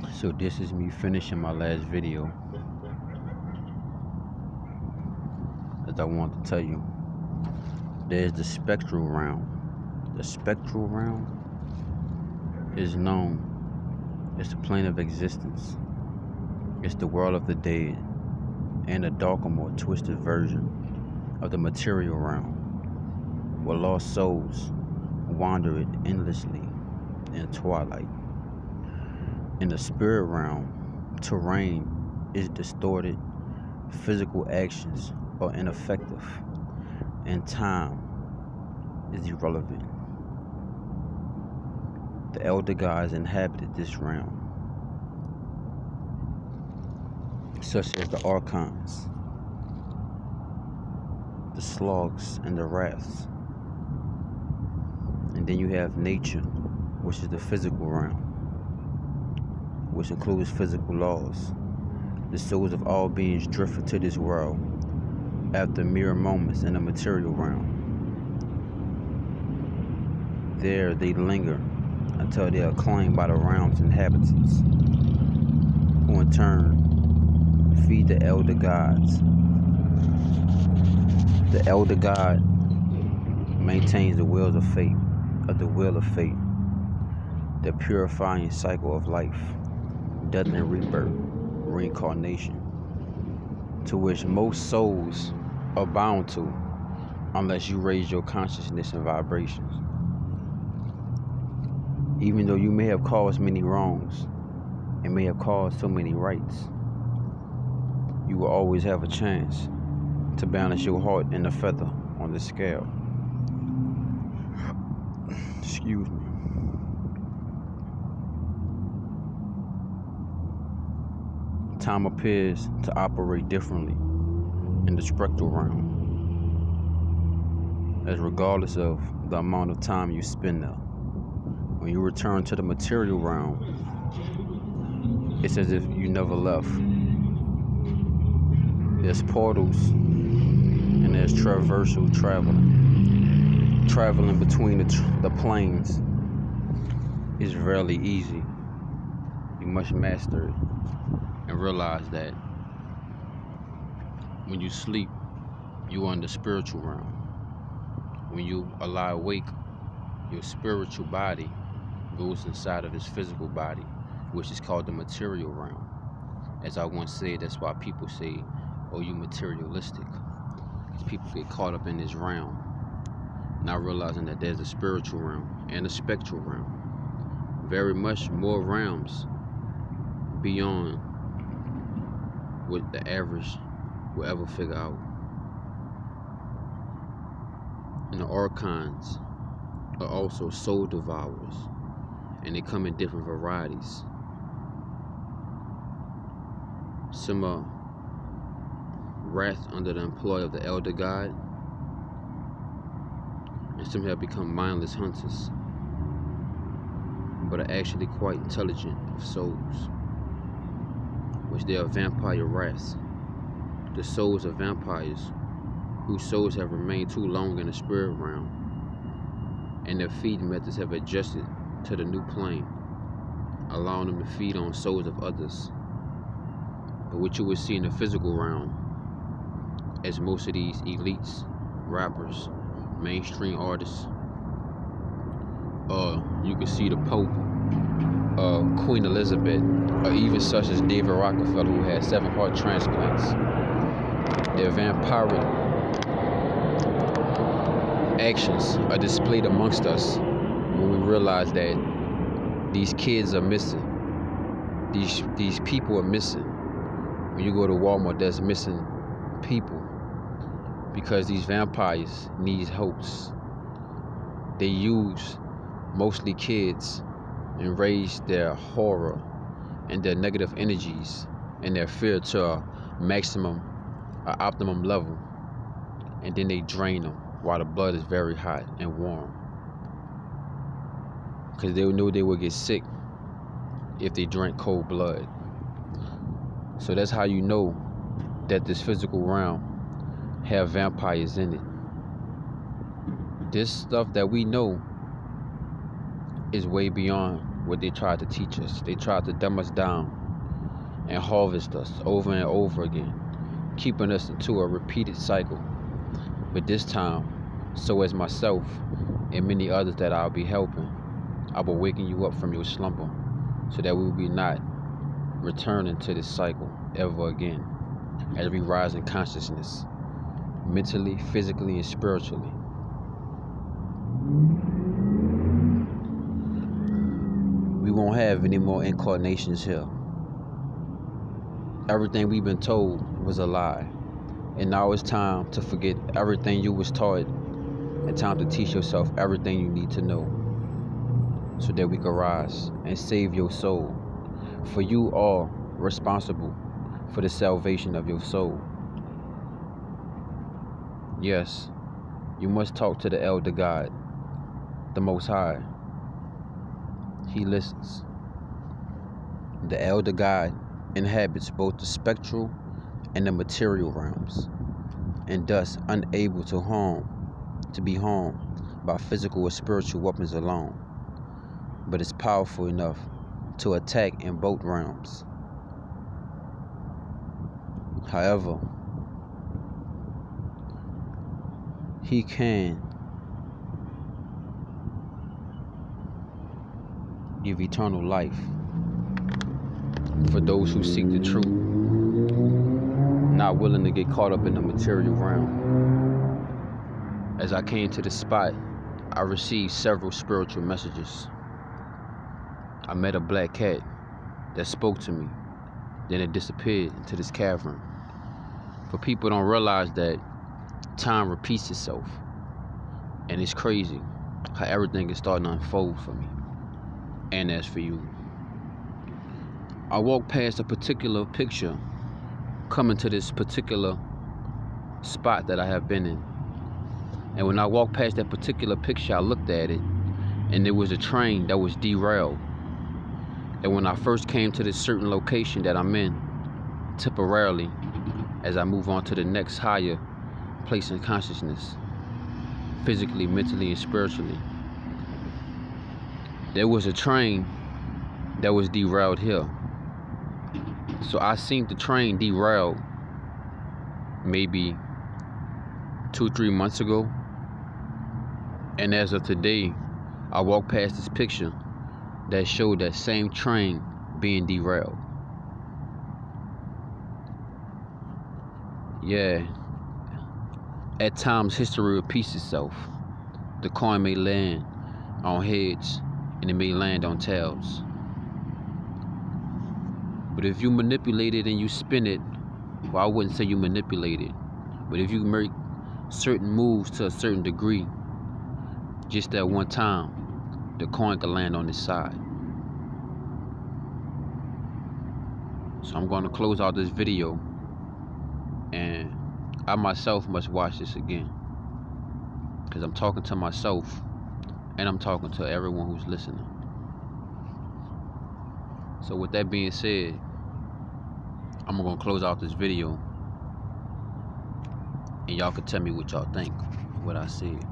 So this is me finishing my last video, as I want to tell you. There's the spectral realm. The spectral realm is known as the plane of existence. It's the world of the dead and a darker, more twisted version of the material realm, where lost souls wander it endlessly in twilight. In the spirit realm, terrain is distorted, physical actions are ineffective, and time is irrelevant. The elder gods inhabited this realm, such as the archons, the slugs, and the wraths. And then you have nature, which is the physical realm, which includes physical laws. The souls of all beings drift into this world after mere moments in the material realm. There they linger until they are claimed by the realm's inhabitants, who in turn feed the elder gods. The elder god maintains the wheel of fate, the purifying cycle of life, death and rebirth, reincarnation, to which most souls are bound to unless you raise your consciousness and vibrations. Even though you may have caused many wrongs and may have caused so many rights, you will always have a chance to balance your heart and the feather on the scale. Excuse me. Time appears to operate differently in the spectral realm, as regardless of the amount of time you spend there. When you return to the material realm, it's as if you never left. There's portals and there's traversal traveling between the planes is rarely easy. You must master it and realize that when you sleep, you are in the spiritual realm. When you lie awake, your spiritual body goes inside of this physical body, which is called the material realm. As I once said, that's why people say, oh, you materialistic. Because people get caught up in this realm, not realizing that there's a spiritual realm and a spectral realm. Very much more realms beyond what the average will ever figure out. And the archons are also soul devourers, and they come in different varieties. Some are wrath under the employ of the elder god, and some have become mindless hunters, but are actually quite intelligent of souls, which they are vampire wraths. The souls of vampires whose souls have remained too long in the spirit realm, and their feeding methods have adjusted to the new plane, allowing them to feed on souls of others. But what you would see in the physical realm, as most of these elites, rappers, mainstream artists, you can see the Pope, Queen Elizabeth, or even such as David Rockefeller, who had 7 heart transplants. Their vampiric actions are displayed amongst us when we realize that these kids are missing. These people are missing. When you go to Walmart, there's missing people because these vampires need hosts. They use mostly kids and raise their horror and their negative energies and their fear to a optimum level, and then they drain them while the blood is very hot and warm, because they knew they would get sick if they drank cold blood. So that's how you know that this physical realm have vampires in it. This stuff that we know is way beyond what they tried to teach us. They tried to dumb us down and harvest us over and over again, keeping us into a repeated cycle. But this time, so as myself and many others that I'll be helping, I will waken you up from your slumber so that we will be not returning to this cycle ever again as we rise in consciousness, mentally, physically, and spiritually. We won't have any more incarnations here. Everything we've been told was a lie. And now it's time to forget everything you was taught and time to teach yourself everything you need to know so that we can rise and save your soul. For you are responsible for the salvation of your soul. Yes, you must talk to the Elder God, the Most High. He listens. The Elder God inhabits both the spectral and the material realms, and thus unable to be harmed by physical or spiritual weapons alone, but is powerful enough to attack in both realms. However, he can give eternal life for those who seek the truth, not willing to get caught up in the material realm. As I came to this spot, I received several spiritual messages. I met a black cat that spoke to me, then it disappeared into this cavern. For people don't realize that time repeats itself, and it's crazy how everything is starting to unfold for me, and as for you. I walked past a particular picture coming to this particular spot that I have been in. And when I walked past that particular picture, I looked at it, and there was a train that was derailed. And when I first came to this certain location that I'm in, temporarily, as I move on to the next higher place in consciousness, physically, mentally, and spiritually, there was a train that was derailed here. So I seen the train derailed maybe 2-3 months ago. And as of today, I walked past this picture that showed that same train being derailed. Yeah, at times history repeats itself. The coin may land on heads and it may land on tails. But if you manipulate it and you spin it, well, I wouldn't say you manipulate it, but if you make certain moves to a certain degree, just at one time, the coin can land on its side. So I'm going to close out this video, and I myself must watch this again, because I'm talking to myself and I'm talking to everyone who's listening. So with that being said, I'm going to close out this video, and y'all can tell me what y'all think of what I said.